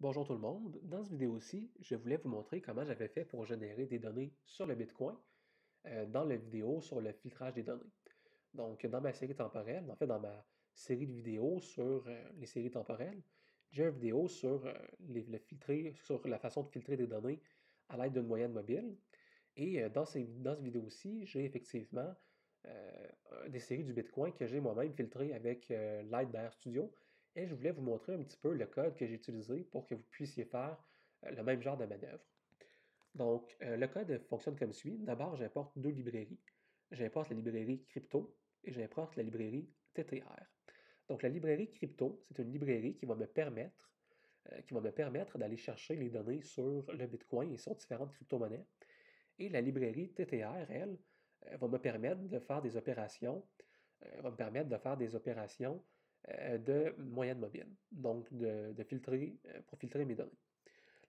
Bonjour tout le monde. Dans cette vidéo-ci, je voulais vous montrer comment j'avais fait pour générer des données sur le Bitcoin dans la vidéo sur le filtrage des données. Donc, dans ma série temporelle, en fait, dans ma série de vidéos sur les séries temporelles, j'ai une vidéo sur, sur la façon de filtrer des données à l'aide d'une moyenne mobile. Et dans cette vidéo-ci, j'ai effectivement des séries du Bitcoin que j'ai moi-même filtrées avec l'aide d'RStudio. Et je voulais vous montrer un petit peu le code que j'ai utilisé pour que vous puissiez faire le même genre de manœuvre. Donc, le code fonctionne comme suit. D'abord, j'importe deux librairies. J'importe la librairie crypto et j'importe la librairie TTR. Donc, la librairie crypto, c'est une librairie qui va me permettre d'aller chercher les données sur le Bitcoin et sur différentes crypto-monnaies. Et la librairie TTR, elle, va me permettre de faire des opérations, de moyenne mobile, donc pour filtrer mes données.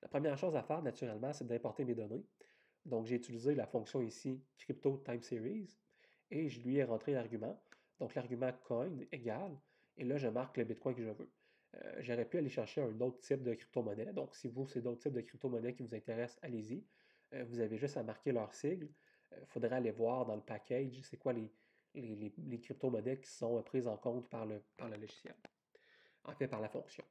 La première chose à faire, naturellement, c'est d'importer mes données. Donc, j'ai utilisé la fonction ici crypto time series et je lui ai rentré l'argument. Donc, l'argument coin égale, et là, je marque le Bitcoin que je veux. J'aurais pu aller chercher un autre type de crypto-monnaie. Donc, si vous, c'est d'autres types de crypto-monnaies qui vous intéressent, allez-y. Vous avez juste à marquer leur sigle. Il faudrait aller voir dans le package, c'est quoi les crypto-monnaies qui sont prises en compte par le logiciel, en fait par la fonction.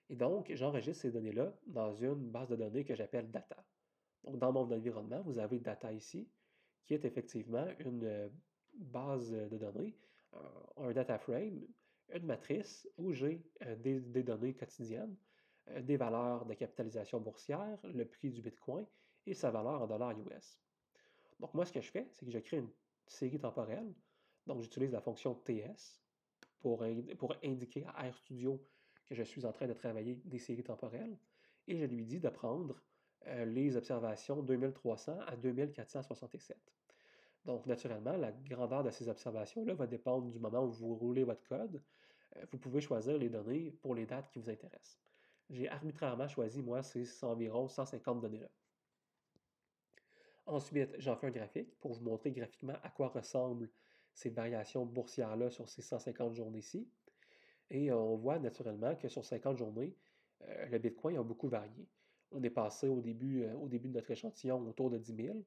Et donc, j'enregistre ces données-là dans une base de données que j'appelle data. Donc, dans mon environnement, vous avez data ici, qui est effectivement une base de données, un data frame, une matrice où j'ai des données quotidiennes, des valeurs de capitalisation boursière, le prix du Bitcoin et sa valeur en dollars US. Donc, moi, ce que je fais, c'est que je crée une série temporelle. Donc, j'utilise la fonction TS pour indiquer à RStudio que je suis en train de travailler des séries temporelles. Et je lui dis de prendre les observations 2300 à 2467. Donc, naturellement, la grandeur de ces observations-là va dépendre du moment où vous roulez votre code. Vous pouvez choisir les données pour les dates qui vous intéressent. J'ai arbitrairement choisi, moi, c'est environ 150 données-là. Ensuite, j'en fais un graphique pour vous montrer graphiquement à quoi ressemblent ces variations boursières-là sur ces 150 journées-ci. Et on voit naturellement que sur 50 journées, le Bitcoin a beaucoup varié. On est passé au début de notre échantillon autour de 10 000.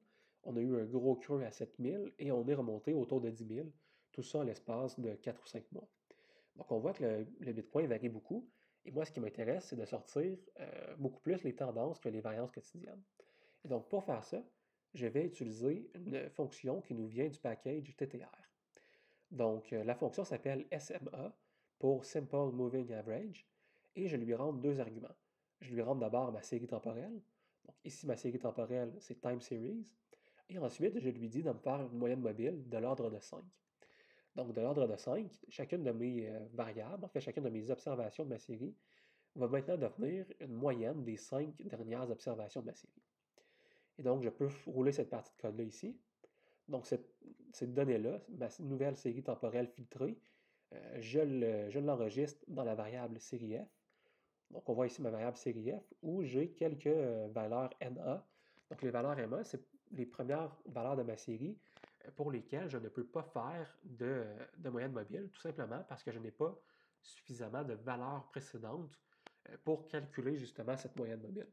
On a eu un gros creux à 7 000 et on est remonté autour de 10 000. Tout ça en l'espace de 4 ou 5 mois. Donc on voit que le Bitcoin varie beaucoup. Et moi, ce qui m'intéresse, c'est de sortir beaucoup plus les tendances que les variances quotidiennes. Et donc pour faire ça, je vais utiliser une fonction qui nous vient du package TTR. Donc, la fonction s'appelle SMA pour Simple Moving Average et je lui rentre deux arguments. Je lui rentre d'abord ma série temporelle. Donc, ici, ma série temporelle, c'est Time Series. Et ensuite, je lui dis de me faire une moyenne mobile de l'ordre de 5. Donc, de l'ordre de 5, chacune de mes variables, en fait, chacune de mes observations de ma série, va maintenant devenir une moyenne des 5 dernières observations de ma série. Et donc, je peux rouler cette partie de code-là ici. Donc, cette donnée-là, ma nouvelle série temporelle filtrée, je l'enregistre dans la variable série F. Donc, on voit ici ma variable série F où j'ai quelques valeurs NA. Donc, les valeurs NA, c'est les premières valeurs de ma série pour lesquelles je ne peux pas faire de moyenne mobile, tout simplement parce que je n'ai pas suffisamment de valeurs précédentes pour calculer justement cette moyenne mobile.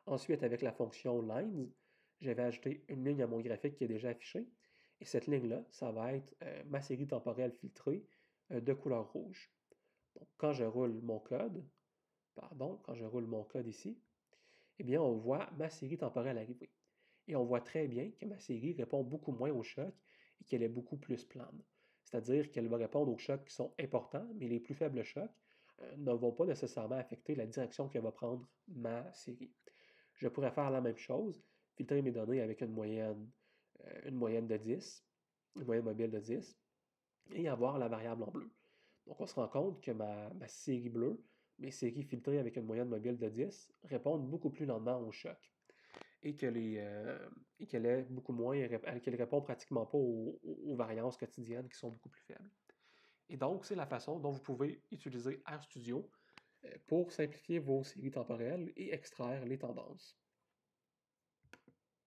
Ensuite, avec la fonction lines, je vais ajouter une ligne à mon graphique qui est déjà affichée. Et cette ligne-là, ça va être ma série temporelle filtrée de couleur rouge. Donc, quand je roule mon code, quand je roule mon code ici, eh bien, on voit ma série temporelle arriver. Et on voit très bien que ma série répond beaucoup moins aux chocs et qu'elle est beaucoup plus plane. C'est-à-dire qu'elle va répondre aux chocs qui sont importants, mais les plus faibles chocs ne vont pas nécessairement affecter la direction que va prendre ma série. Je pourrais faire la même chose, filtrer mes données avec une moyenne de 10, une moyenne mobile de 10, et avoir la variable en bleu. Donc on se rend compte que ma série bleue, mes séries filtrées avec une moyenne mobile de 10, répondent beaucoup plus lentement au choc. Et qu'elle est beaucoup moins, qu'elle répond pratiquement pas aux variances quotidiennes qui sont beaucoup plus faibles. Et donc, c'est la façon dont vous pouvez utiliser RStudio pour simplifier vos séries temporelles et extraire les tendances.